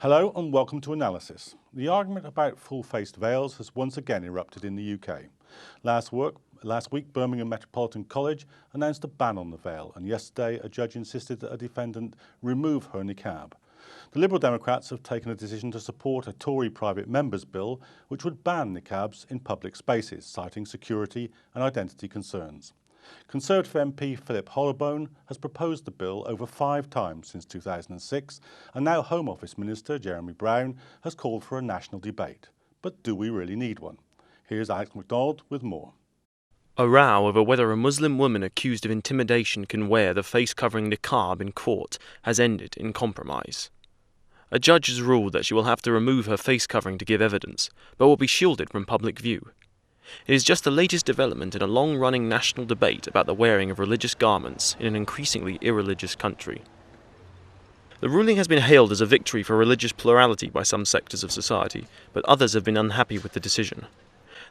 Hello and welcome to Analysis. The argument about full-faced veils has once again erupted in the UK. Last week, Birmingham Metropolitan College announced a ban on the veil, and yesterday a judge insisted that a defendant remove her niqab. The Liberal Democrats have taken a decision to support a Tory private member's bill which would ban niqabs in public spaces, citing security and identity concerns. Conservative MP Philip Hollowbone has proposed the bill over 5 times since 2006, and now Home Office Minister Jeremy Browne has called for a national debate. But do we really need one? Here's Alex MacDonald with more. A row over whether a Muslim woman accused of intimidation can wear the face-covering niqab in court has ended in compromise. A judge has ruled that she will have to remove her face covering to give evidence, but will be shielded from public view. It is just the latest development in a long-running national debate about the wearing of religious garments in an increasingly irreligious country. The ruling has been hailed as a victory for religious plurality by some sectors of society, but others have been unhappy with the decision.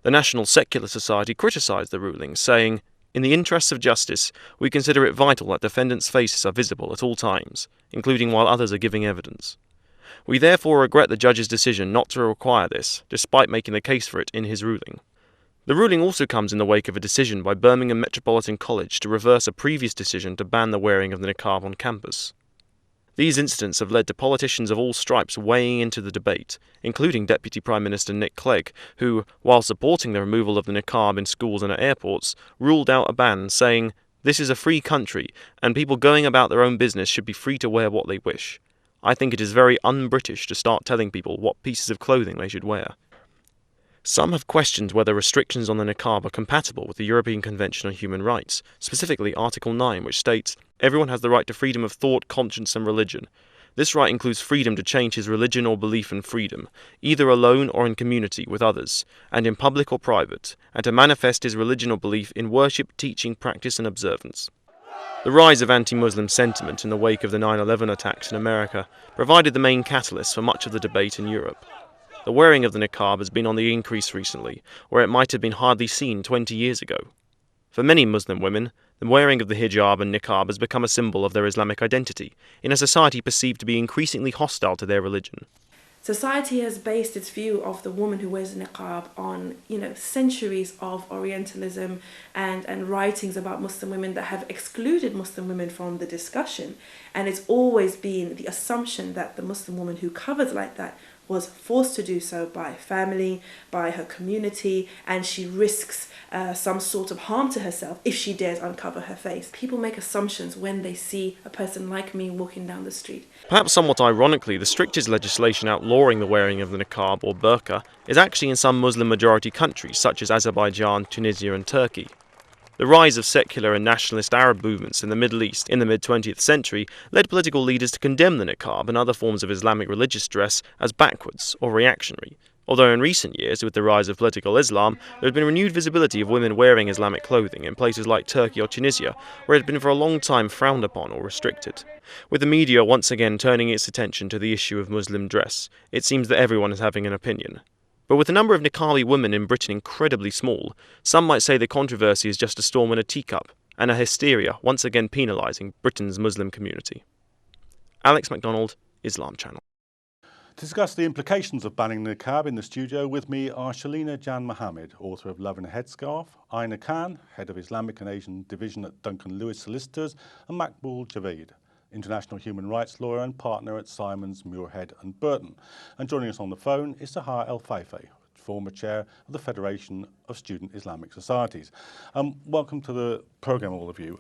The National Secular Society criticised the ruling, saying, "In the interests of justice, we consider it vital that defendants' faces are visible at all times, including while others are giving evidence. We therefore regret the judge's decision not to require this, despite making the case for it in his ruling." The ruling also comes in the wake of a decision by Birmingham Metropolitan College to reverse a previous decision to ban the wearing of the niqab on campus. These incidents have led to politicians of all stripes weighing into the debate, including Deputy Prime Minister Nick Clegg, who, while supporting the removal of the niqab in schools and at airports, ruled out a ban, saying, "This is a free country, and people going about their own business should be free to wear what they wish. I think it is very un-British to start telling people what pieces of clothing they should wear." Some have questioned whether restrictions on the niqab are compatible with the European Convention on Human Rights, specifically Article 9, which states, "Everyone has the right to freedom of thought, conscience and religion. This right includes freedom to change his religion or belief in freedom, either alone or in community with others, and in public or private, and to manifest his religion or belief in worship, teaching, practice and observance." The rise of anti-Muslim sentiment in the wake of the 9/11 attacks in America provided the main catalyst for much of the debate in Europe. The wearing of the niqab has been on the increase recently, where it might have been hardly seen 20 years ago. For many Muslim women, the wearing of the hijab and niqab has become a symbol of their Islamic identity, in a society perceived to be increasingly hostile to their religion. Society has based its view of the woman who wears a niqab on, centuries of Orientalism and writings about Muslim women that have excluded Muslim women from the discussion. And it's always been the assumption that the Muslim woman who covers like that was forced to do so by family, by her community, and she risks some sort of harm to herself if she dares uncover her face. People make assumptions when they see a person like me walking down the street. Perhaps somewhat ironically, the strictest legislation outlawing the wearing of the niqab or burqa is actually in some Muslim-majority countries such as Azerbaijan, Tunisia and Turkey. The rise of secular and nationalist Arab movements in the Middle East in the mid-20th century led political leaders to condemn the niqab and other forms of Islamic religious dress as backwards or reactionary. Although in recent years, with the rise of political Islam, there has been renewed visibility of women wearing Islamic clothing in places like Turkey or Tunisia, where it had been for a long time frowned upon or restricted. With the media once again turning its attention to the issue of Muslim dress, it seems that everyone is having an opinion. But with the number of Niqabi women in Britain incredibly small, some might say the controversy is just a storm in a teacup, and a hysteria once again penalising Britain's Muslim community. Alex MacDonald, Islam Channel. To discuss the implications of banning the niqab, in the studio with me are Shelina Janmohamed, author of Love in a Headscarf, Aina Khan, head of Islamic and Asian division at Duncan Lewis Solicitors, and Makbool Javaid, international human rights lawyer and partner at Simons, Muirhead and Burton. And joining us on the phone is Sahar El-Faifi, former chair of the Federation of Student Islamic Societies. Welcome to the programme, all of you.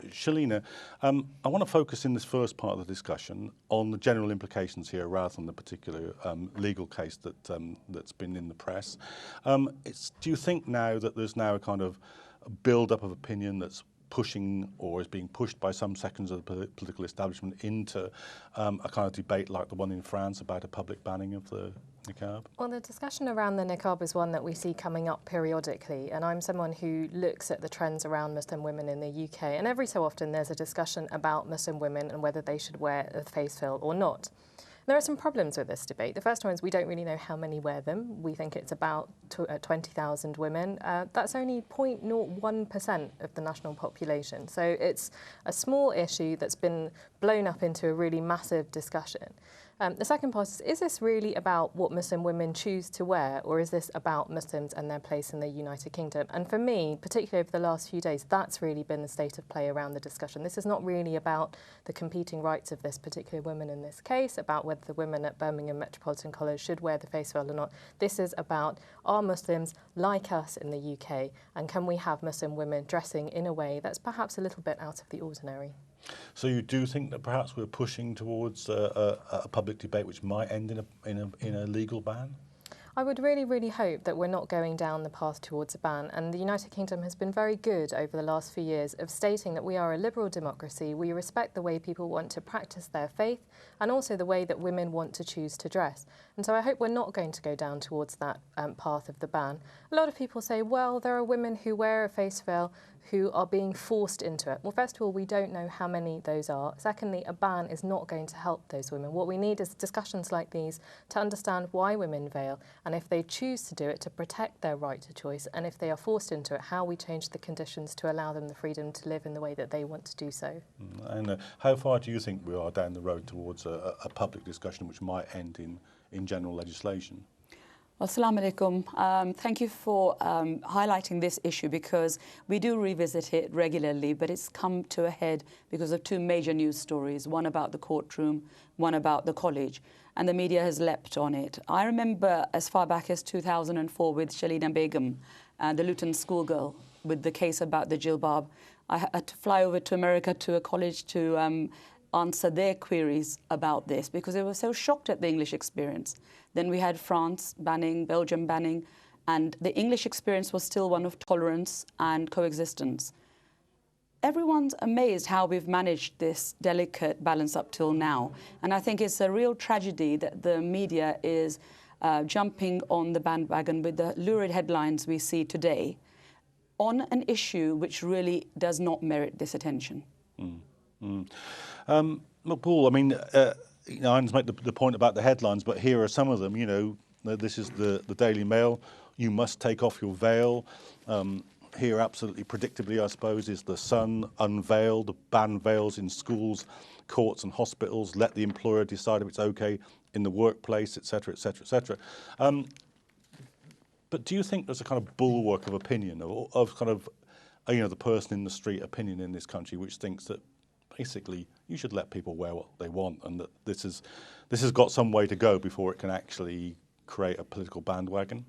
Shelina, I want to focus in this first part of the discussion on the general implications here rather than the particular legal case that's been in the press. Do you think now that there's now a kind of build-up of opinion that's pushing or is being pushed by some sections of the political establishment into a kind of debate like the one in France about a public banning of the niqab? Well, the discussion around the niqab is one that we see coming up periodically, and I'm someone who looks at the trends around Muslim women in the UK, and every so often there's a discussion about Muslim women and whether they should wear a face veil or not. There are some problems with this debate. The first one is we don't really know how many wear them. We think it's about 20,000 women. That's only 0.01% of the national population. So it's a small issue that's been blown up into a really massive discussion. The second part is this really about what Muslim women choose to wear, or is this about Muslims and their place in the United Kingdom? And for me, particularly over the last few days, that's really been the state of play around the discussion. This is not really about the competing rights of this particular woman in this case, about whether the women at Birmingham Metropolitan College should wear the face veil or not. This is about, are Muslims like us in the UK, and can we have Muslim women dressing in a way that's perhaps a little bit out of the ordinary? So you do think that perhaps we're pushing towards a public debate which might end in a legal ban? I would really, really hope that we're not going down the path towards a ban. And the United Kingdom has been very good over the last few years of stating that we are a liberal democracy. We respect the way people want to practice their faith and also the way that women want to choose to dress. And so I hope we're not going to go down towards that path of the ban. A lot of people say, well, there are women who wear a face veil who are being forced into it. Well, first of all, we don't know how many those are. Secondly, a ban is not going to help those women. What we need is discussions like these to understand why women veil, and if they choose to do it, to protect their right to choice, and if they are forced into it, how we change the conditions to allow them the freedom to live in the way that they want to do so. And how far do you think we are down the road towards a public discussion which might end in general legislation? Well, Assalamu alaikum. Thank you for highlighting this issue, because we do revisit it regularly, but it's come to a head because of two major news stories, one about the courtroom, one about the college, and the media has leapt on it. I remember as far back as 2004 with Shelina Begum, the Luton schoolgirl, with the case about the jilbab. I had to fly over to America to a college to answer their queries about this because they were so shocked at the English experience. Then we had France banning, Belgium banning, and the English experience was still one of tolerance and coexistence. Everyone's amazed how we've managed this delicate balance up till now. And I think it's a real tragedy that the media is jumping on the bandwagon with the lurid headlines we see today on an issue which really does not merit this attention. Makbool, I mean, I make the point about the headlines, but here are some of them. You know, this is the Daily Mail. You must take off your veil. Here, absolutely predictably, I suppose, is the Sun, unveiled, ban veils in schools, courts and hospitals. Let the employer decide if it's okay in the workplace, etc., etc., etc. But do you think there's a kind of bulwark of opinion, of kind of, you know, the person in the street opinion in this country, which thinks that basically you should let people wear what they want, and that this has got some way to go before it can actually create a political bandwagon?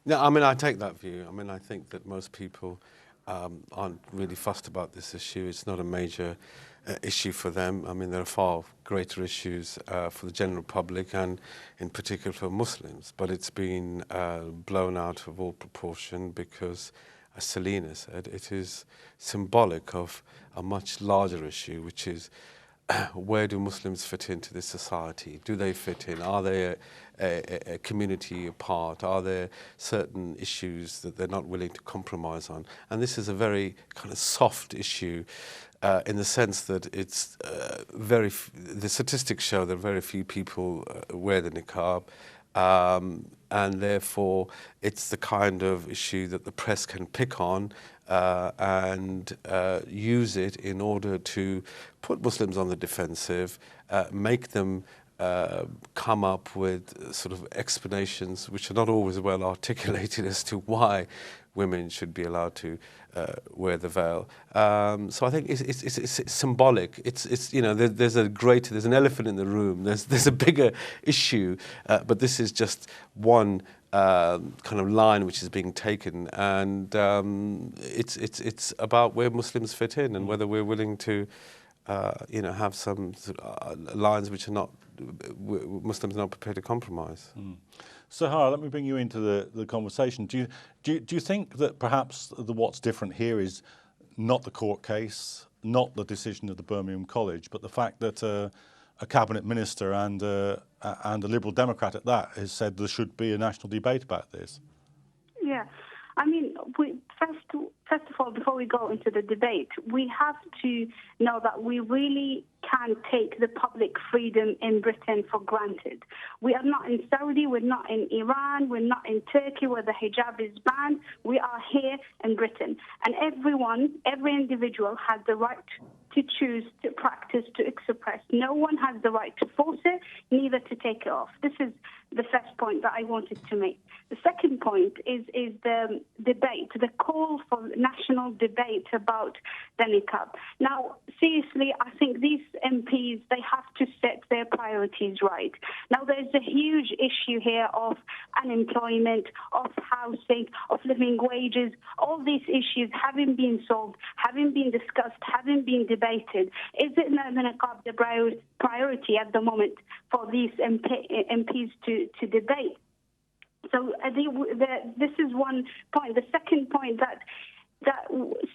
No, I mean, I take that view. I mean, I think that most people aren't really fussed about this issue. It's not a major issue for them. I mean, there are far greater issues for the general public and in particular for Muslims, but it's been blown out of all proportion because, as Shelina said, it is symbolic of a much larger issue, which is where do Muslims fit into this society? Do they fit in? Are they a community apart? Are there certain issues that they're not willing to compromise on? And this is a very kind of soft issue in the sense that it's the statistics show that very few people wear the niqab. And therefore, it's the kind of issue that the press can pick on and use it in order to put Muslims on the defensive, make them come up with sort of explanations which are not always well articulated as to why women should be allowed to wear the veil. So I think it's symbolic. It's you know, there's an elephant in the room. There's a bigger issue, but this is just one kind of line which is being taken, and it's about where Muslims fit in and whether we're willing to you know, have some lines which are not Muslims are not prepared to compromise. Sahar, let me bring you into the conversation. Do you think that perhaps what's different here is not the court case, not the decision of the Birmingham College, but the fact that a cabinet minister and a Liberal Democrat at that has said there should be a national debate about this? Yeah, I mean, first of all, before we go into the debate, we have to know that we really can't take the public freedom in Britain for granted. We are not in Saudi, we're not in Iran, we're not in Turkey where the hijab is banned. We are here in Britain. And every individual has the right to choose, to practice, to express. No one has the right to force it, neither to take it off. This is the first point that I wanted to make. The second point is the debate, the call for national debate about the niqab. Now, seriously, I think these MPs, they have to set their priorities right. Now, there's a huge issue here of unemployment, of housing, of living wages. All these issues haven't been solved, haven't been discussed, haven't been debated. Is it now the niqab the priority at the moment for these MPs to debate? So this is one point. The second point, that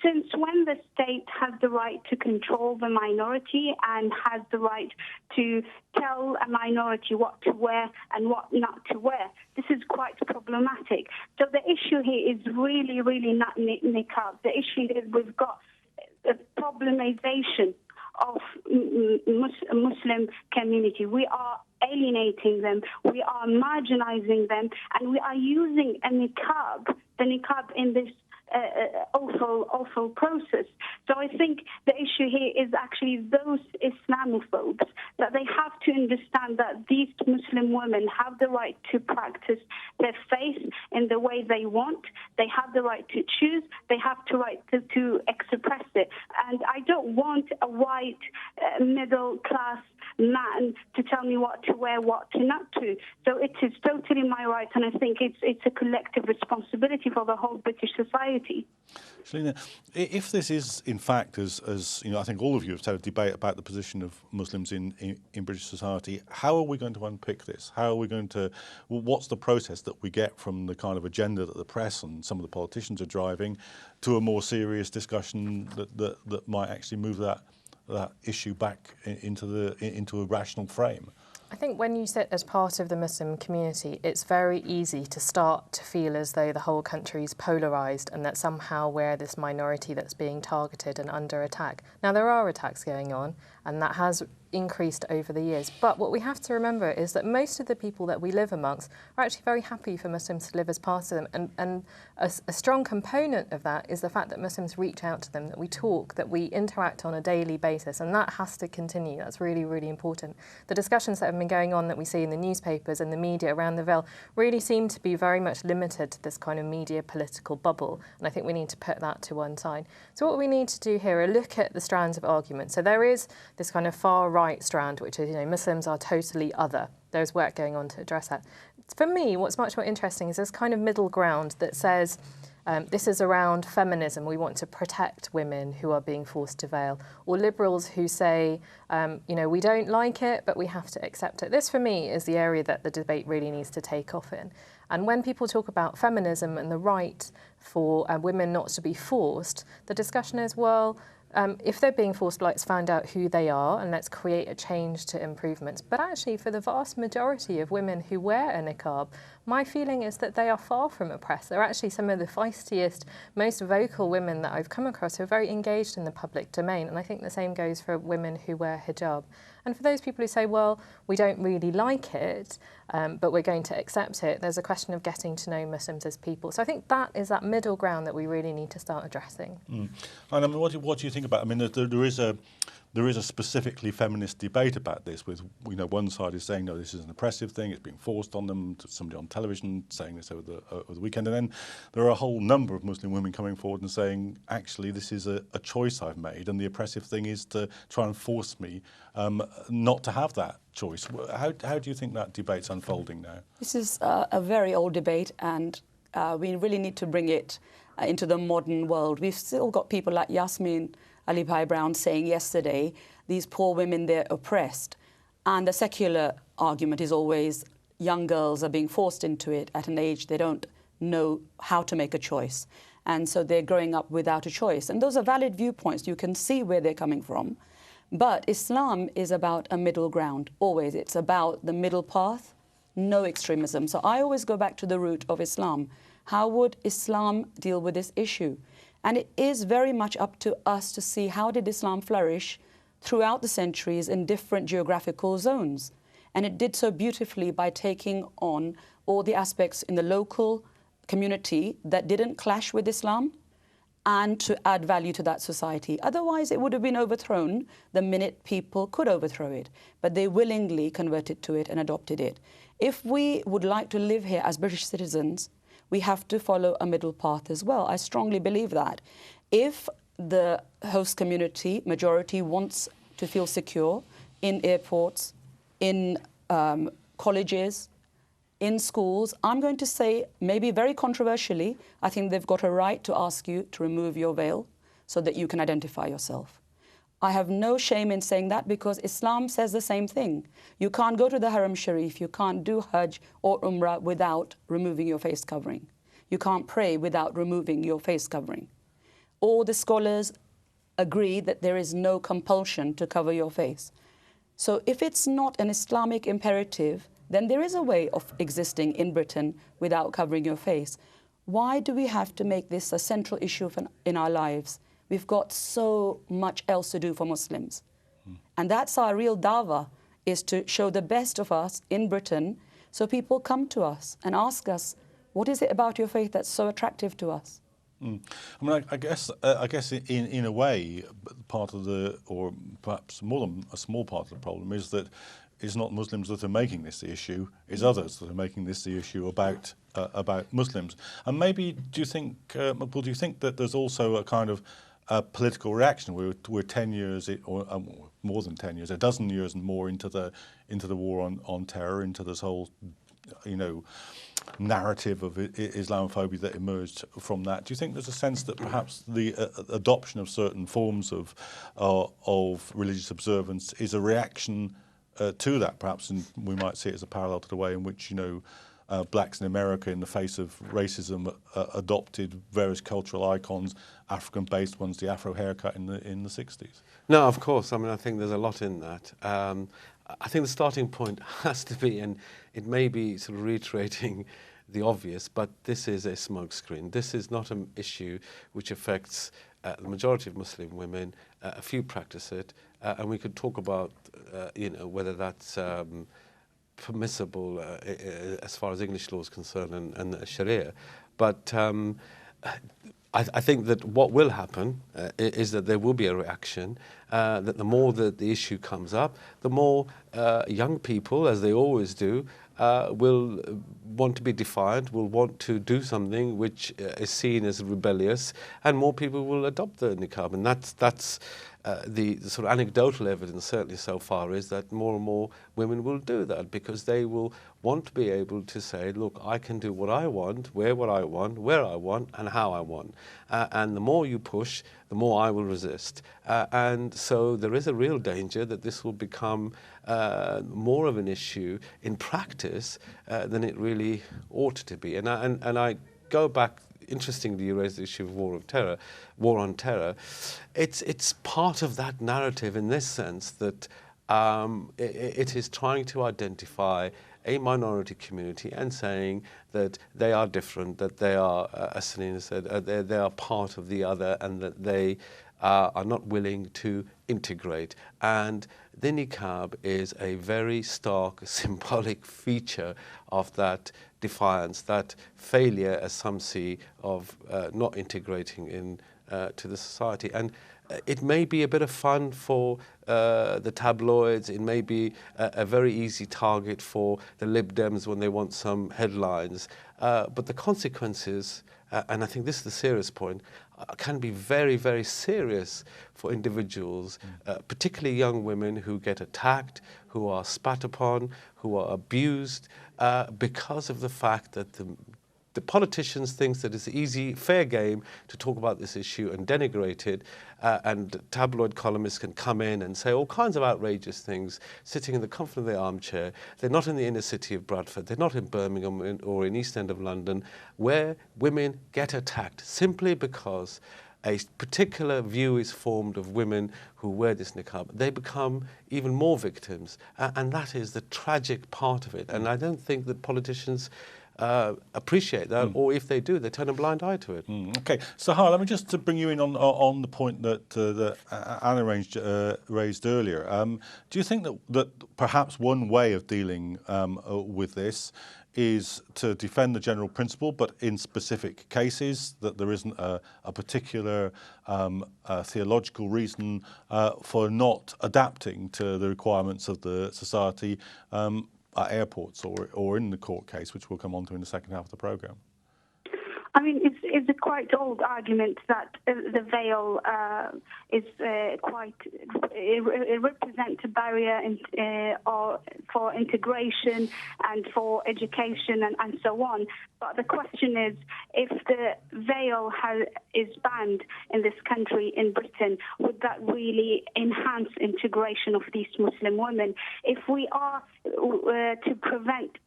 since when the state has the right to control the minority and has the right to tell a minority what to wear and what not to wear, this is quite problematic. So the issue here is really, really not niqab. The issue is we've got a problemization of Muslim community. We are alienating them, we are marginalizing them, and we are using the niqab in this awful process. So I think the issue here is actually those Islamophobes, that they have to understand that these Muslim women have the right to practice their faith in the way they want. They have the right to choose. They have the right to express it. And I don't want a white middle class man to tell me what to wear, what to not to. So it is totally my right, and I think it's a collective responsibility for the whole British society. Shelina, if this is in fact, as you know, I think all of you have had a debate about the position of Muslims in British society, how are we going to unpick this? How are we going to? What's the process that we get from the kind of agenda that the press and some of the politicians are driving to a more serious discussion that might actually move that issue back into a rational frame? I think when you sit as part of the Muslim community, it's very easy to start to feel as though the whole country is polarised and that somehow we're this minority that's being targeted and under attack. Now, there are attacks going on, and that has increased over the years. But what we have to remember is that most of the people that we live amongst are actually very happy for Muslims to live as part of them. And a strong component of that is the fact that Muslims reach out to them, that we talk, that we interact on a daily basis. And that has to continue. That's really, really important. The discussions that have been going on that we see in the newspapers and the media around the veil really seem to be very much limited to this kind of media political bubble. And I think we need to put that to one side. So what we need to do here are look at the strands of argument. So there is this kind of far-right strand, which is, Muslims are totally other. There's work going on to address that. For me, what's much more interesting is this kind of middle ground that says this is around feminism. We want to protect women who are being forced to veil. Or liberals who say, we don't like it, but we have to accept it. This, for me, is the area that the debate really needs to take off in. And when people talk about feminism and the right for women not to be forced, the discussion is, well, if they're being forced, let's find out who they are and let's create a change to improvements. But actually, for the vast majority of women who wear a niqab, my feeling is that they are far from oppressed. They're actually some of the feistiest, most vocal women that I've come across who are very engaged in the public domain. And I think the same goes for women who wear hijab. And for those people who say, well, we don't really like it, but we're going to accept it, there's a question of getting to know Muslims as people. So I think that is that middle ground that we really need to start addressing. And I mean, what do you think about? I mean, there is a specifically feminist debate about this. With one side is saying no, this is an oppressive thing; it's being forced on them. Somebody on television saying this over the weekend, and then there are a whole number of Muslim women coming forward and saying, actually, this is a choice I've made, and the oppressive thing is to try and force me not to have that choice. How do you think that debate's unfolding now? This is a very old debate, and we really need to bring it into the modern world. We've still got people like Yasmin Ali Bhai Brown saying yesterday, these poor women, they're oppressed. And the secular argument is always young girls are being forced into it at an age they don't know how to make a choice. And so they're growing up without a choice. And those are valid viewpoints. You can see where they're coming from. But Islam is about a middle ground, always. It's about the middle path, no extremism. So I always go back to the root of Islam. How would Islam deal with this issue? And it is very much up to us to see how did Islam flourish throughout the centuries in different geographical zones. And it did so beautifully by taking on all the aspects in the local community that didn't clash with Islam, and to add value to that society. Otherwise, it would have been overthrown the minute people could overthrow it. But they willingly converted to it and adopted it. If we would like to live here as British citizens, we have to follow a middle path as well. I strongly believe that. If the host community majority wants to feel secure in airports, in colleges, in schools, I'm going to say, maybe very controversially, I think they've got a right to ask you to remove your veil so that you can identify yourself. I have no shame in saying that because Islam says the same thing. You can't go to the Haram Sharif, you can't do Hajj or Umrah without removing your face covering. You can't pray without removing your face covering. All the scholars agree that there is no compulsion to cover your face. So if it's not an Islamic imperative, then there is a way of existing in Britain without covering your face. Why do we have to make this a central issue in our lives? We've got so much else to do for Muslims. And that's our real dawah, is to show the best of us in Britain so people come to us and ask us, what is it about your faith that's so attractive to us? I mean, I guess in a way, part of the, or perhaps more than a small part of the problem is that it's not Muslims that are making this the issue, it's others that are making this the issue about Muslims. And maybe, do you think, Makbool, do you think that there's also a kind of political reaction? We're 10 years, or more than 10 years, a dozen years and more into the war on terror, into this whole, narrative of Islamophobia that emerged from that. Do you think there's a sense that perhaps the adoption of certain forms of religious observance is a reaction to that, perhaps, and we might see it as a parallel to the way in which blacks in America, in the face of racism, adopted various cultural icons, African-based ones, the Afro haircut in the 60s? No, of course. I mean, I think there's a lot in that. I think the starting point has to be, and it may be sort of reiterating the obvious, but this is a smokescreen. This is not an issue which affects the majority of Muslim women. A few practice it, and we could talk about, whether that's permissible as far as English law is concerned and Sharia. But I think that what will happen is that there will be a reaction, that the more that the issue comes up, the more young people, as they always do, will want to be defiant, will want to do something which is seen as rebellious, and more people will adopt the niqab. And that's the sort of anecdotal evidence, certainly so far, is that more and more women will do that because they will want to be able to say, look, I can do what I want, wear what I want, where I want, and how I want. And the more you push, the more I will resist. And so there is a real danger that this will become more of an issue in practice than it really ought to be. And I go back. Interestingly, you raised the issue of war on terror. It's part of that narrative in this sense that it is trying to identify a minority community and saying that they are different, that they are, as Shelina said, they are part of the other, and that they are not willing to integrate. And the niqab is a very stark symbolic feature of that defiance, that failure, as some see, of not integrating in to the society. And it may be a bit of fun for the tabloids. It may be a very easy target for the Lib Dems when they want some headlines. But the consequences, and I think this is the serious point, can be very, very serious for individuals, particularly young women who get attacked, who are spat upon, who are abused, because of the fact that the politicians think that it's easy, fair game to talk about this issue and denigrate it, and tabloid columnists can come in and say all kinds of outrageous things, sitting in the comfort of their armchair. They're not in the inner city of Bradford, they're not in Birmingham or in East End of London, where women get attacked simply because a particular view is formed of women who wear this niqab. They become even more victims, and that is the tragic part of it. And I don't think that politicians appreciate that, or if they do, they turn a blind eye to it. Okay, Sahar, let me just to bring you in on the point that Anna raised earlier. Do you think that perhaps one way of dealing with this is to defend the general principle, but in specific cases that there isn't a particular theological reason for not adapting to the requirements of the society at airports or in the court case, which we'll come on to in the second half of the programme? I mean, it's a quite old argument that the veil is it represents a barrier for integration and for education and so on. But the question is, if the veil is banned in this country, in Britain, would that really enhance integration of these Muslim women? If we are to prevent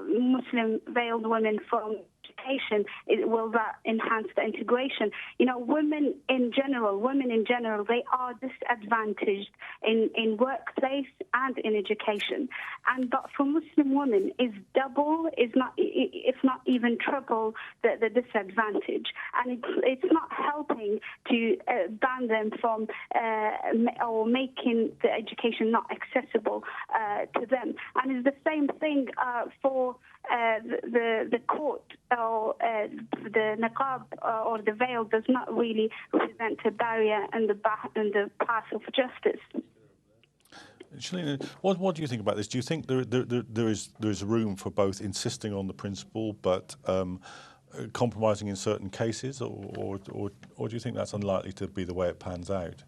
Muslim veiled women from education, will that enhance the integration? You know, women in general, they are disadvantaged in workplace and in education. But for Muslim women, is double, if not even triple, the disadvantage. And it's not helping to ban them from or making the education not accessible to them. And it's the same thing for the court, or the niqab or the veil does not really represent a barrier in the path of justice. Shelina, what do you think about this? Do you think there is room for both insisting on the principle but compromising in certain cases, or do you think that's unlikely to be the way it pans out?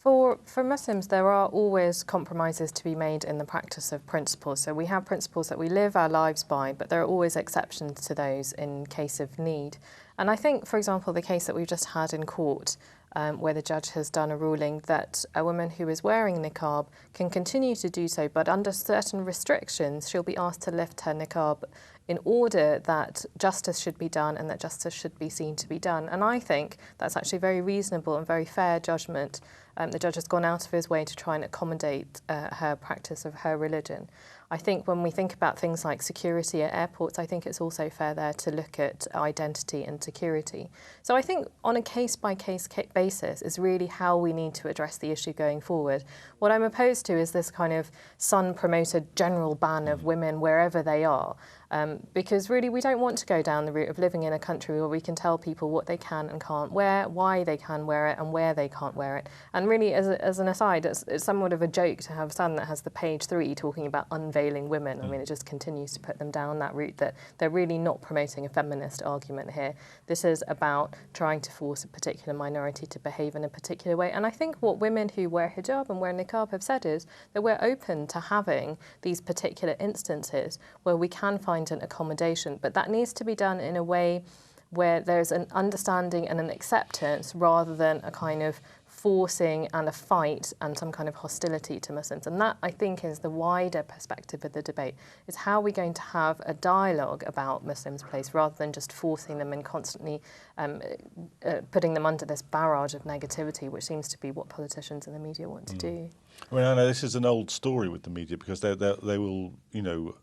For Muslims, there are always compromises to be made in the practice of principles. So we have principles that we live our lives by, but there are always exceptions to those in case of need. And I think, for example, the case that we've just had in court, where the judge has done a ruling that a woman who is wearing niqab can continue to do so, but under certain restrictions, she'll be asked to lift her niqab in order that justice should be done and that justice should be seen to be done. And I think that's actually very reasonable and very fair judgment. The judge has gone out of his way to try and accommodate her practice of her religion. I think when we think about things like security at airports, I think it's also fair there to look at identity and security. So I think on a case-by-case basis is really how we need to address the issue going forward. What I'm opposed to is this kind of sun-promoted general ban of women wherever they are. Because really we don't want to go down the route of living in a country where we can tell people what they can and can't wear, why they can wear it and where they can't wear it. And really, as an aside, it's somewhat of a joke to have Sun that has the page 3 talking about unveiling women. I mean, it just continues to put them down that route that they're really not promoting a feminist argument here. This is about trying to force a particular minority to behave in a particular way. And I think what women who wear hijab and wear niqab have said is that we're open to having these particular instances where we can find an accommodation, but that needs to be done in a way where there's an understanding and an acceptance rather than a kind of forcing and a fight and some kind of hostility to Muslims. And that, I think, is the wider perspective of the debate, is how we're going to have a dialogue about Muslims' place rather than just forcing them and constantly putting them under this barrage of negativity, which seems to be what politicians and the media want to do. I mean, I know this is an old story with the media because they will,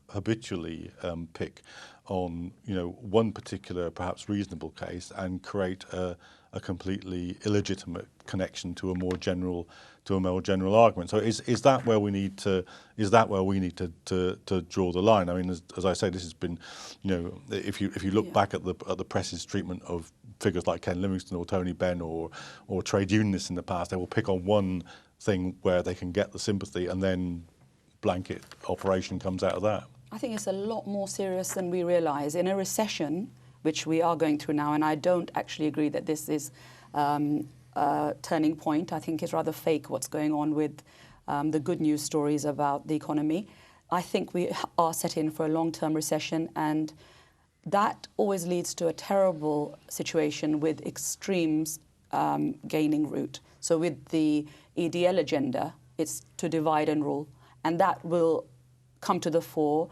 habitually pick on, one particular, perhaps reasonable case and create a completely illegitimate connection to a more general argument. So is that where we need to draw the line? I mean, as I say, this has been, if you look back at the press's treatment of figures like Ken Livingstone or Tony Benn or trade unionists in the past, they will pick on one thing where they can get the sympathy and then blanket operation comes out of that. I think it's a lot more serious than we realise. In a recession, which we are going through now, and I don't actually agree that this is a turning point. I think it's rather fake what's going on with the good news stories about the economy. I think we are set in for a long-term recession, and that always leads to a terrible situation with extremes gaining root. So with the EDL agenda, it's to divide and rule, and that will come to the fore.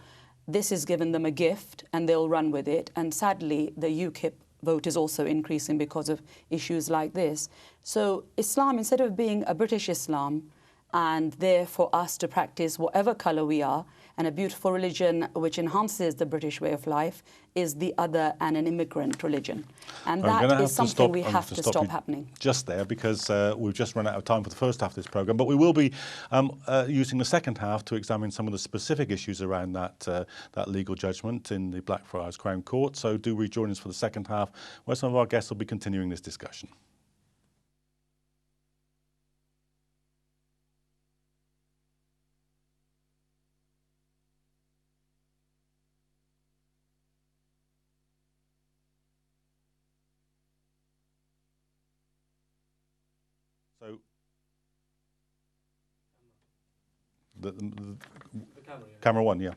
This has given them a gift, and they'll run with it. And sadly, the UKIP vote is also increasing because of issues like this. So Islam, instead of being a British Islam, and there for us to practice whatever colour we are. And a beautiful religion which enhances the British way of life is the other and an immigrant religion. And that is something we have to stop happening. Just there, because we've just run out of time for the first half of this programme, but we will be using the second half to examine some of the specific issues around that legal judgment in the Blackfriars Crown Court. So do rejoin us for the second half, where some of our guests will be continuing this discussion. So the camera, yeah. Camera one, yeah.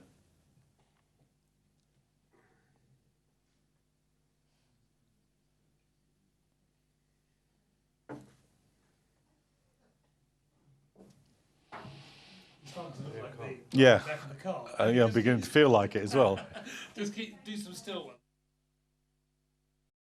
Yeah, yeah, I'm beginning to feel like it as well. Just do some still ones.